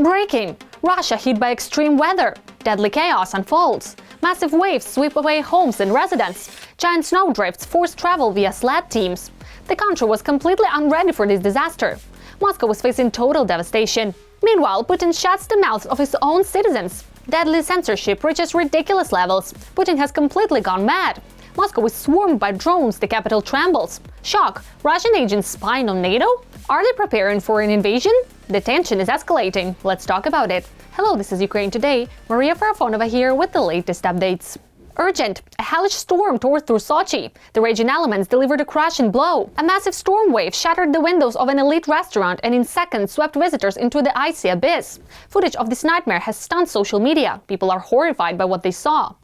Breaking! Russia hit by extreme weather. Deadly chaos unfolds. Massive waves sweep away homes and residents. Giant snowdrifts force travel via sled teams. The country was completely unready for this disaster. Moscow was facing total devastation. Meanwhile, Putin shuts the mouths of his own citizens. Deadly censorship reaches ridiculous levels. Putin has completely gone mad. Moscow is swarmed by drones, the capital trembles. Shock! Russian agents spying on Nato? Are they preparing for an invasion? The tension is escalating. Let's talk about it. Hello, this is Ukraine Today. Maria Farafonova here with the latest updates. Urgent! A hellish storm tore through Sochi. The raging elements delivered a crushing blow. A massive storm wave shattered the windows of an elite restaurant and in seconds swept visitors into the icy abyss. Footage of this nightmare has stunned social media. People are horrified by what they saw.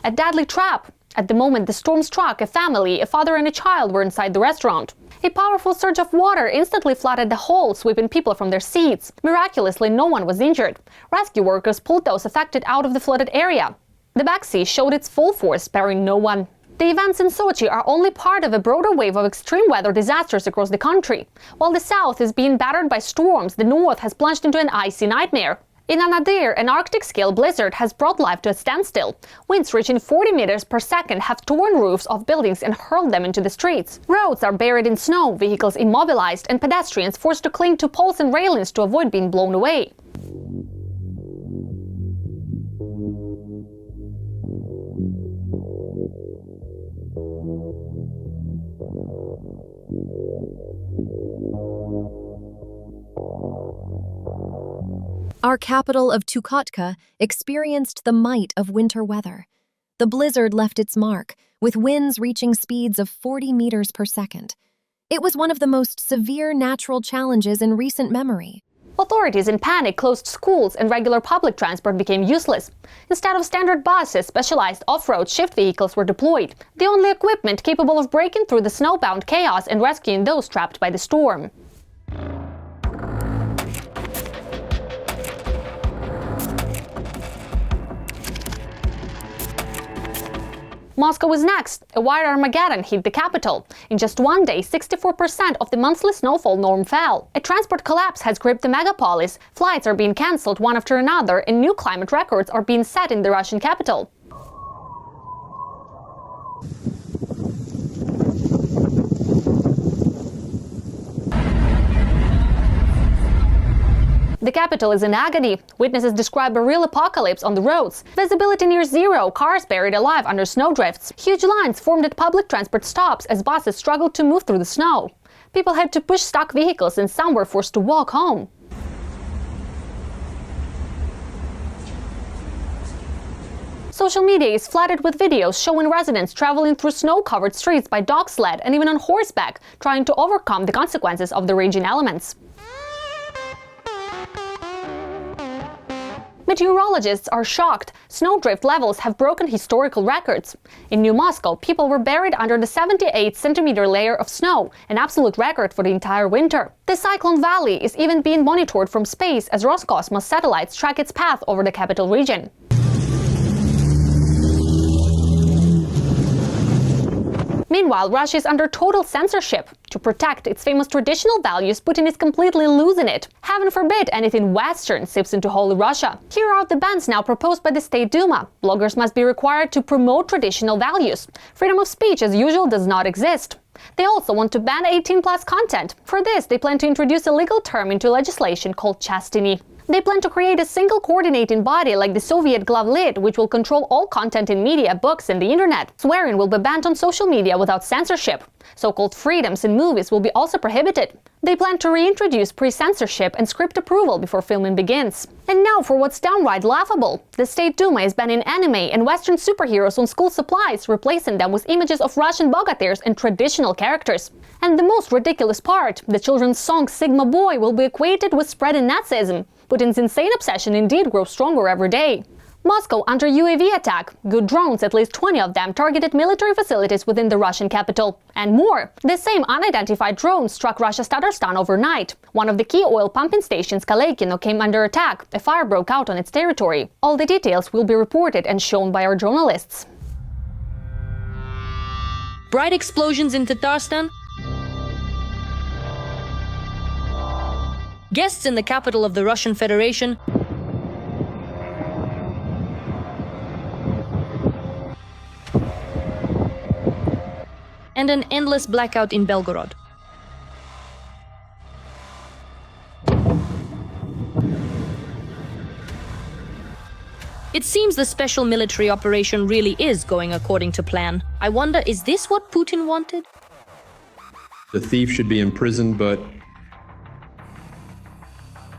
A deadly trap. At the moment the storm struck, a family, a father and a child were inside the restaurant. A powerful surge of water instantly flooded the hall, sweeping people from their seats. Miraculously, no one was injured. Rescue workers pulled those affected out of the flooded area. The backseas showed its full force, sparing no one. The events in Sochi are only part of a broader wave of extreme weather disasters across the country. While the south is being battered by storms, the north has plunged into an icy nightmare. In Anadyr, an Arctic-scale blizzard has brought life to a standstill. Winds reaching 40 meters per second have torn roofs of buildings and hurled them into the streets. Roads are buried in snow, vehicles immobilized, and pedestrians forced to cling to poles and railings to avoid being blown away. Our capital of Chukotka experienced the might of winter weather. The blizzard left its mark, with winds reaching speeds of 40 meters per second. It was one of the most severe natural challenges in recent memory. Authorities in panic closed schools and regular public transport became useless. Instead of standard buses, specialized off-road shift vehicles were deployed, the only equipment capable of breaking through the snowbound chaos and rescuing those trapped by the storm. Moscow is next. A wire Armageddon hit the capital. In just one day, 64% of the monthly snowfall norm fell. A transport collapse has gripped the megapolis. Flights are being cancelled one after another, and new climate records are being set in the Russian capital. The capital is in agony. Witnesses describe a real apocalypse on the roads. Visibility near zero, cars buried alive under snowdrifts. Huge lines formed at public transport stops as buses struggled to move through the snow. People had to push stock vehicles and some were forced to walk home. Social media is flooded with videos showing residents traveling through snow-covered streets by dog sled and even on horseback, trying to overcome the consequences of the raging elements. Meteorologists are shocked. Snowdrift levels have broken historical records. In New Moscow, people were buried under the 78-centimeter layer of snow, an absolute record for the entire winter. The Cyclone Valley is even being monitored from space as Roscosmos satellites track its path over the capital region. Meanwhile, Russia is under total censorship. To protect its famous traditional values, Putin is completely losing it. Heaven forbid anything Western seeps into Holy Russia. Here are the bans now proposed by the State Duma. Bloggers must be required to promote traditional values. Freedom of speech, as usual, does not exist. They also want to ban 18+ content. For this, they plan to introduce a legal term into legislation called chastity. They plan to create a single coordinating body like the Soviet Glavlid, which will control all content in media, books, and the internet. Swearing will be banned on social media without censorship. So-called freedoms in movies will be also prohibited. They plan to reintroduce pre-censorship and script approval before filming begins. And now for what's downright laughable. The State Duma is banning anime and Western superheroes on school supplies, replacing them with images of Russian bogatirs and traditional characters. And the most ridiculous part, the children's song Sigma Boy will be equated with spreading Nazism. Putin's insane obsession indeed grows stronger every day. Moscow under UAV attack. Good drones, at least 20 of them, targeted military facilities within the Russian capital. And more. The same unidentified drone struck Russia's Tatarstan overnight. One of the key oil pumping stations, Kalekino, came under attack. A fire broke out on its territory. All the details will be reported and shown by our journalists. Bright explosions in Tatarstan. Guests in the capital of the Russian Federation. And an endless blackout in Belgorod. It seems the special military operation really is going according to plan. I wonder, is this what Putin wanted? The thief should be imprisoned, but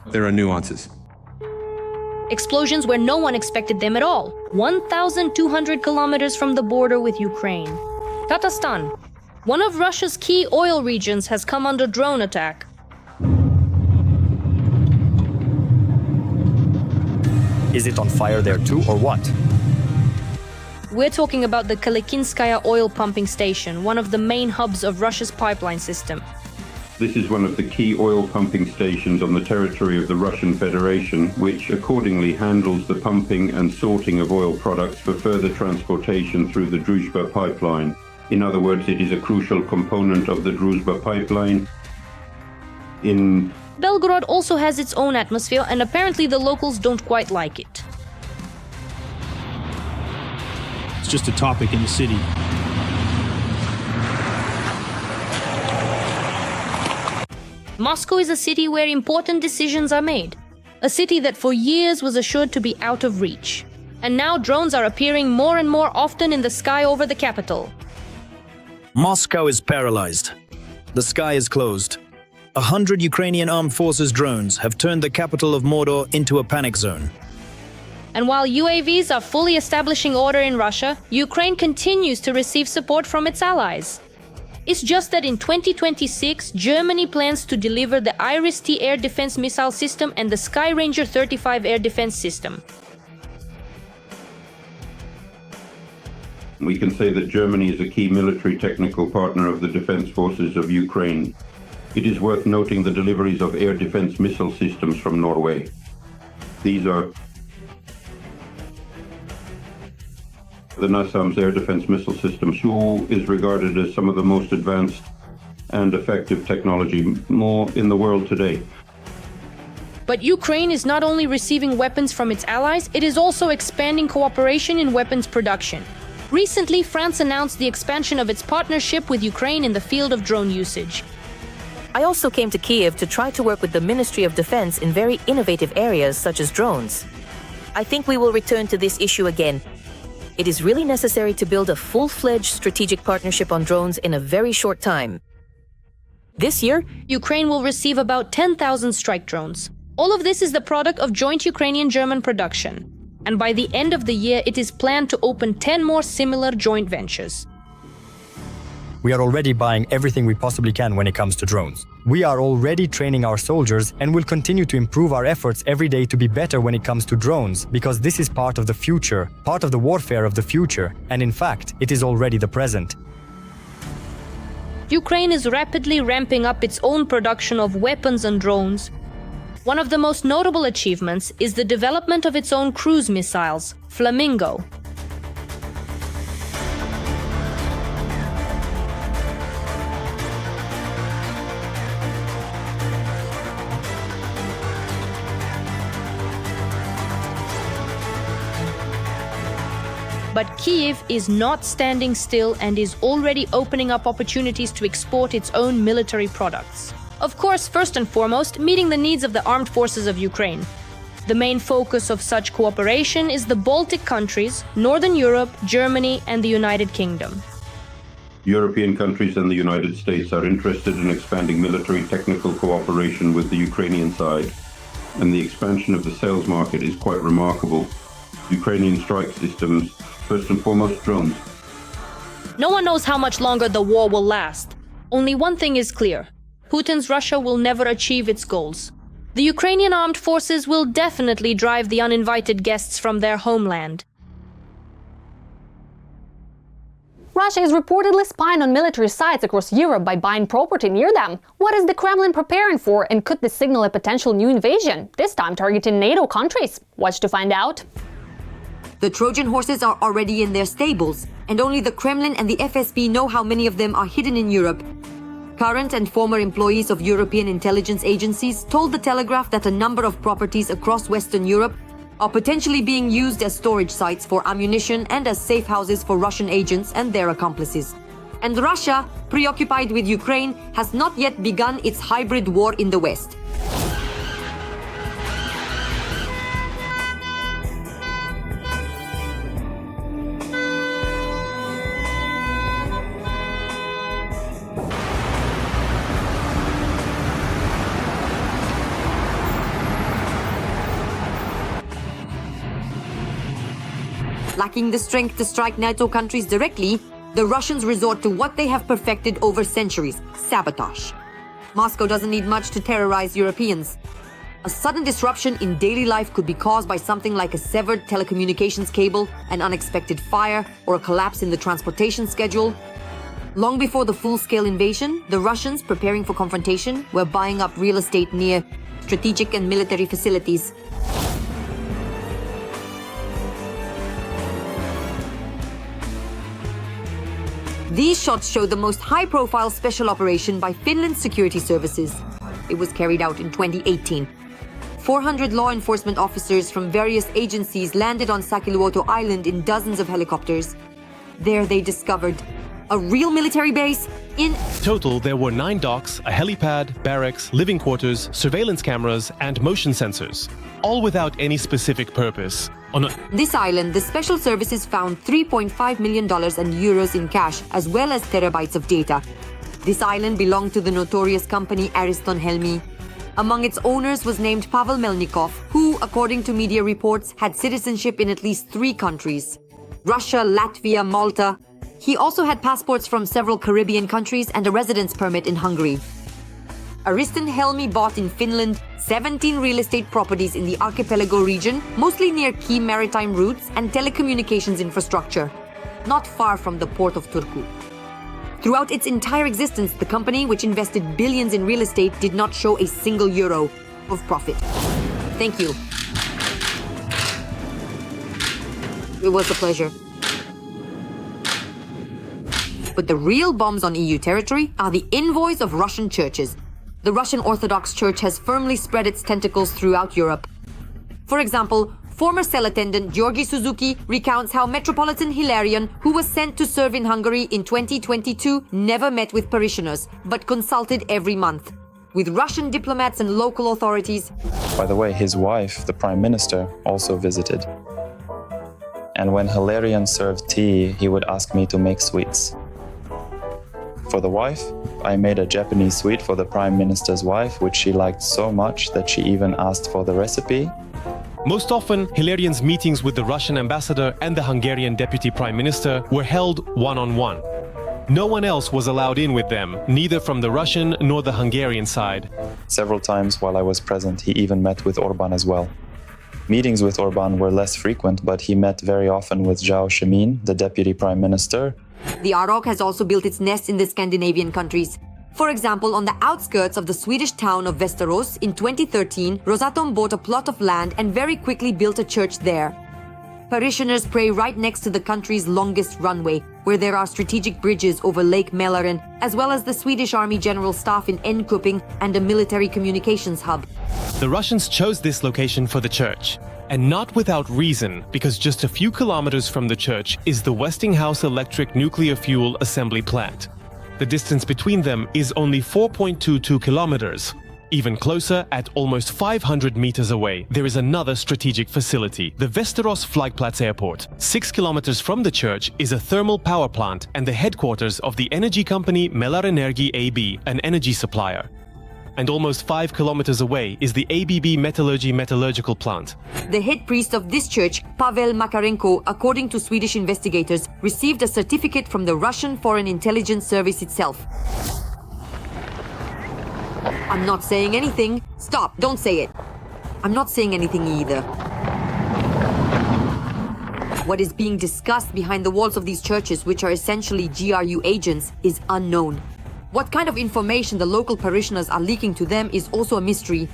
there are nuances. Explosions where no one expected them at all. 1,200 kilometers from the border with Ukraine. Tatarstan, one of Russia's key oil regions, has come under drone attack. Is it on fire there too, or what? We're talking about the Kalekinskaya oil pumping station, one of the main hubs of Russia's pipeline system. This is one of the key oil pumping stations on the territory of the Russian Federation, which accordingly handles the pumping and sorting of oil products for further transportation through the Druzhba pipeline. In other words, it is a crucial component of the Druzhba pipeline. Belgorod also has its own atmosphere, and apparently the locals don't quite like it. It's just a topic in the city. Moscow is a city where important decisions are made. A city that for years was assured to be out of reach. And now drones are appearing more and more often in the sky over the capital. Moscow is paralyzed. The sky is closed. 100 Ukrainian armed forces drones have turned the capital of Mordor into a panic zone. And while UAVs are fully establishing order in Russia, Ukraine continues to receive support from its allies. It's just that in 2026, Germany plans to deliver the Iris-T air defense missile system and the Skyranger 35 air defense system. We can say that Germany is a key military technical partner of the defense forces of Ukraine. It is worth noting the deliveries of air defense missile systems from Norway. These are the NASAMS air defense missile system, which is regarded as some of the most advanced and effective technology more in the world today. But Ukraine is not only receiving weapons from its allies, it is also expanding cooperation in weapons production. Recently, France announced the expansion of its partnership with Ukraine in the field of drone usage. I also came to Kiev to try to work with the Ministry of Defense in very innovative areas such as drones. I think we will return to this issue again. It is really necessary to build a full-fledged strategic partnership on drones in a very short time. This year, Ukraine will receive about 10,000 strike drones. All of this is the product of joint Ukrainian-German production. And by the end of the year, it is planned to open 10 more similar joint ventures. We are already buying everything we possibly can when it comes to drones. We are already training our soldiers and will continue to improve our efforts every day to be better when it comes to drones, because this is part of the future, part of the warfare of the future, and in fact, it is already the present. Ukraine is rapidly ramping up its own production of weapons and drones. One of the most notable achievements is the development of its own cruise missiles, Flamingo. But Kiev is not standing still and is already opening up opportunities to export its own military products. Of course, first and foremost, meeting the needs of the armed forces of Ukraine. The main focus of such cooperation is the Baltic countries, Northern Europe, Germany, and the United Kingdom. European countries and the United States are interested in expanding military technical cooperation with the Ukrainian side, and the expansion of the sales market is quite remarkable. Ukrainian strike systems, first and foremost drones. No one knows how much longer the war will last. Only one thing is clear. Putin's Russia will never achieve its goals. The Ukrainian armed forces will definitely drive the uninvited guests from their homeland. Russia is reportedly spying on military sites across Europe by buying property near them. What is the Kremlin preparing for, and could this signal a potential new invasion, this time targeting NATO countries? Watch to find out. The Trojan horses are already in their stables, and only the Kremlin and the FSB know how many of them are hidden in Europe. Current and former employees of European intelligence agencies told The Telegraph that a number of properties across Western Europe are potentially being used as storage sites for ammunition and as safe houses for Russian agents and their accomplices. And Russia, preoccupied with Ukraine, has not yet begun its hybrid war in the West. Lacking the strength to strike NATO countries directly, the Russians resort to what they have perfected over centuries: sabotage. Moscow doesn't need much to terrorize Europeans. A sudden disruption in daily life could be caused by something like a severed telecommunications cable, an unexpected fire, or a collapse in the transportation schedule. Long before the full-scale invasion, the Russians, preparing for confrontation, were buying up real estate near strategic and military facilities. These shots show the most high-profile special operation by Finland's security services. It was carried out in 2018. 400 law enforcement officers from various agencies landed on Sakiluoto Island in dozens of helicopters. There they discovered a real military base in... Total, there were 9 docks, a helipad, barracks, living quarters, surveillance cameras, and motion sensors, all without any specific purpose. On this island, the special services found $3.5 million and euros in cash, as well as terabytes of data. This island belonged to the notorious company Ariston Helmi. Among its owners was named Pavel Melnikov, who, according to media reports, had citizenship in at least 3 countries: Russia, Latvia, Malta. He also had passports from several Caribbean countries and a residence permit in Hungary. Ariston Helmi bought in Finland 17 real estate properties in the archipelago region, mostly near key maritime routes and telecommunications infrastructure, not far from the port of Turku. Throughout its entire existence, the company, which invested billions in real estate, did not show a single euro of profit. Thank you. It was a pleasure. But the real bombs on EU territory are the envoys of Russian churches. The Russian Orthodox Church has firmly spread its tentacles throughout Europe. For example, former cell attendant Georgi Suzuki recounts how Metropolitan Hilarion, who was sent to serve in Hungary in 2022, never met with parishioners, but consulted every month with Russian diplomats and local authorities. By the way, his wife, the Prime Minister, also visited. And when Hilarion served tea, he would ask me to make sweets. For the wife, I made a Japanese sweet for the Prime Minister's wife, which she liked so much that she even asked for the recipe. Most often, Hilarion's meetings with the Russian ambassador and the Hungarian deputy prime minister were held one-on-one. No one else was allowed in with them, neither from the Russian nor the Hungarian side. Several times while I was present, he even met with Orban as well. Meetings with Orban were less frequent, but he met very often with Zhao Shemin, the deputy prime minister. The Arok has also built its nest in the Scandinavian countries. For example, on the outskirts of the Swedish town of Västerås in 2013, Rosatom bought a plot of land and very quickly built a church there. Parishioners pray right next to the country's longest runway, where there are strategic bridges over Lake Mälaren, as well as the Swedish Army General Staff in Enköping and a military communications hub. The Russians chose this location for the church. And not without reason, because just a few kilometers from the church is the Westinghouse Electric Nuclear Fuel Assembly Plant. The distance between them is only 4.22 kilometers. Even closer, at almost 500 meters away, there is another strategic facility, the Västerås Flygplats Airport. 6 kilometers from the church is a thermal power plant and the headquarters of the energy company Mälarenergi AB, an energy supplier. And almost 5 kilometers away is the ABB metallurgical plant. The head priest of this church, Pavel Makarenko, according to Swedish investigators, received a certificate from the Russian Foreign Intelligence Service itself. I'm not saying anything. Stop, don't say it. I'm not saying anything either. What is being discussed behind the walls of these churches, which are essentially GRU agents, is unknown. What kind of information the local parishioners are leaking to them is also a mystery.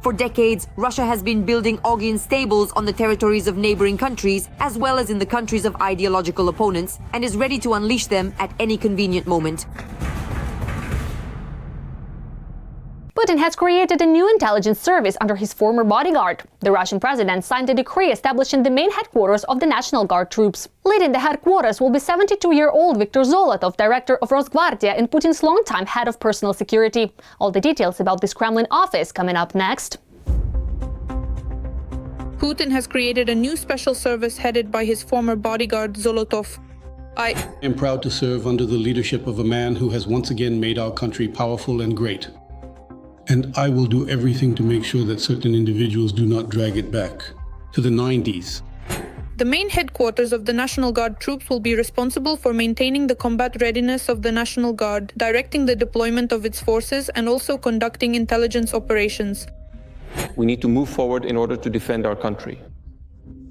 For decades, Russia has been building Augean stables on the territories of neighboring countries, as well as in the countries of ideological opponents, and is ready to unleash them at any convenient moment. Putin has created a new intelligence service under his former bodyguard. The Russian president signed a decree establishing the main headquarters of the National Guard troops. Leading the headquarters will be 72-year-old Viktor Zolotov, director of Rosgvardia and Putin's longtime head of personal security. All the details about this Kremlin office coming up next. Putin has created a new special service headed by his former bodyguard Zolotov. I am proud to serve under the leadership of a man who has once again made our country powerful and great. And I will do everything to make sure that certain individuals do not drag it back to the 90s. The main headquarters of the National Guard troops will be responsible for maintaining the combat readiness of the National Guard, directing the deployment of its forces, and also conducting intelligence operations. We need to move forward in order to defend our country.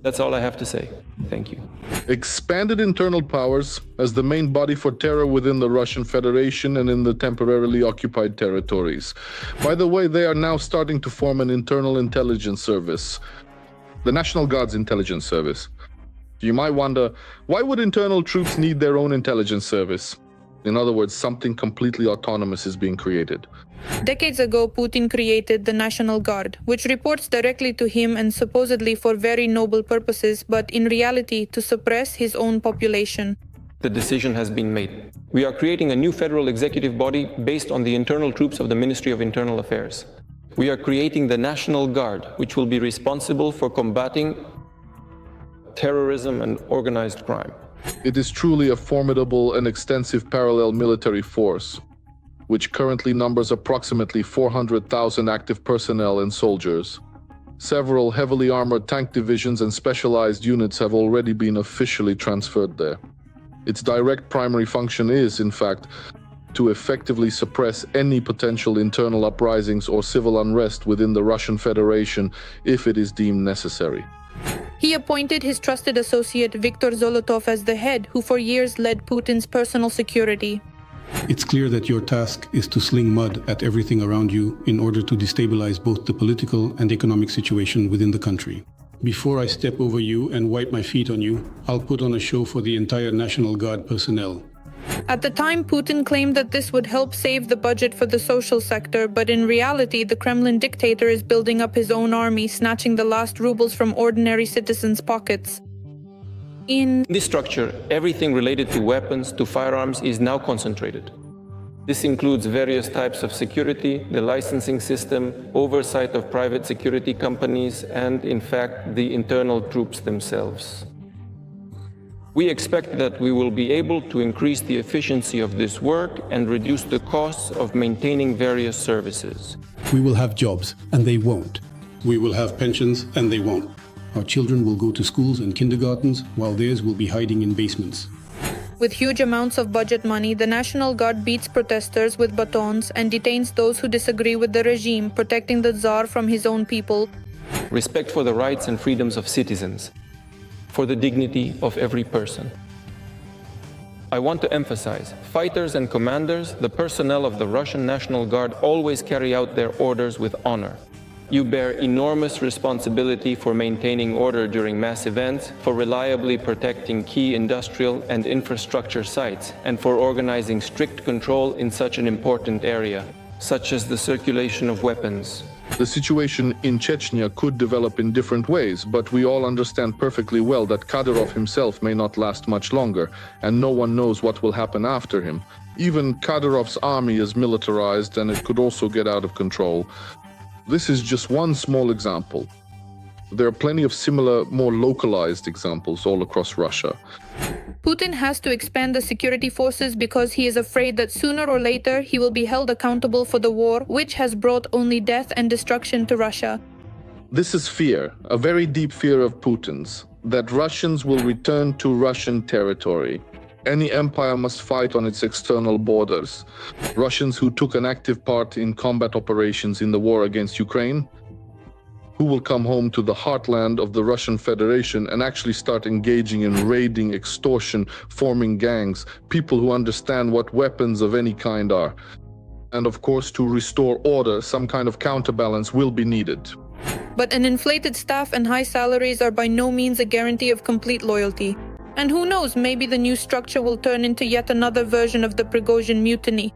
That's all I have to say. Thank you. Expanded internal powers as the main body for terror within the Russian Federation and in the temporarily occupied territories. By the way, they are now starting to form an internal intelligence service, the National Guard's intelligence service. You might wonder, why would internal troops need their own intelligence service? In other words, something completely autonomous is being created. Decades ago, Putin created the National Guard, which reports directly to him and supposedly for very noble purposes, but in reality to suppress his own population. The decision has been made. We are creating a new federal executive body based on the internal troops of the Ministry of Internal Affairs. We are creating the National Guard, which will be responsible for combating terrorism and organized crime. It is truly a formidable and extensive parallel military force, which currently numbers approximately 400,000 active personnel and soldiers. Several heavily armored tank divisions and specialized units have already been officially transferred there. Its direct primary function is, in fact, to effectively suppress any potential internal uprisings or civil unrest within the Russian Federation if it is deemed necessary. He appointed his trusted associate Viktor Zolotov as the head, who for years led Putin's personal security. It's clear that your task is to sling mud at everything around you in order to destabilize both the political and economic situation within the country. Before I step over you and wipe my feet on you, I'll put on a show for the entire National Guard personnel. At the time, Putin claimed that this would help save the budget for the social sector, but in reality, the Kremlin dictator is building up his own army, snatching the last rubles from ordinary citizens' pockets. In this structure, everything related to weapons, to firearms, is now concentrated. This includes various types of security, the licensing system, oversight of private security companies, and, in fact, the internal troops themselves. We expect that we will be able to increase the efficiency of this work and reduce the costs of maintaining various services. We will have jobs, and they won't. We will have pensions, and they won't. Our children will go to schools and kindergartens, while theirs will be hiding in basements. With huge amounts of budget money, the National Guard beats protesters with batons and detains those who disagree with the regime, protecting the Tsar from his own people. Respect for the rights and freedoms of citizens, for the dignity of every person. I want to emphasize, fighters and commanders, the personnel of the Russian National Guard always carry out their orders with honor. You bear enormous responsibility for maintaining order during mass events, for reliably protecting key industrial and infrastructure sites, and for organizing strict control in such an important area, such as the circulation of weapons. The situation in Chechnya could develop in different ways, but we all understand perfectly well that Kadyrov himself may not last much longer, and no one knows what will happen after him. Even Kadyrov's army is militarized, and it could also get out of control. This is just one small example. There are plenty of similar, more localized examples all across Russia. Putin has to expand the security forces because he is afraid that sooner or later he will be held accountable for the war, which has brought only death and destruction to Russia. This is fear, a very deep fear of Putin's, that Russians will return to Russian territory. Any empire must fight on its external borders. Russians who took an active part in combat operations in the war against Ukraine, who will come home to the heartland of the Russian Federation and actually start engaging in raiding, extortion, forming gangs, people who understand what weapons of any kind are. And of course, to restore order, some kind of counterbalance will be needed. But an inflated staff and high salaries are by no means a guarantee of complete loyalty. And who knows, maybe the new structure will turn into yet another version of the Prigozhin mutiny.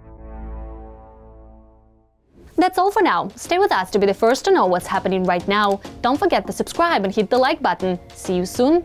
That's all for now. Stay with us to be the first to know what's happening right now. Don't forget to subscribe and hit the like button. See you soon.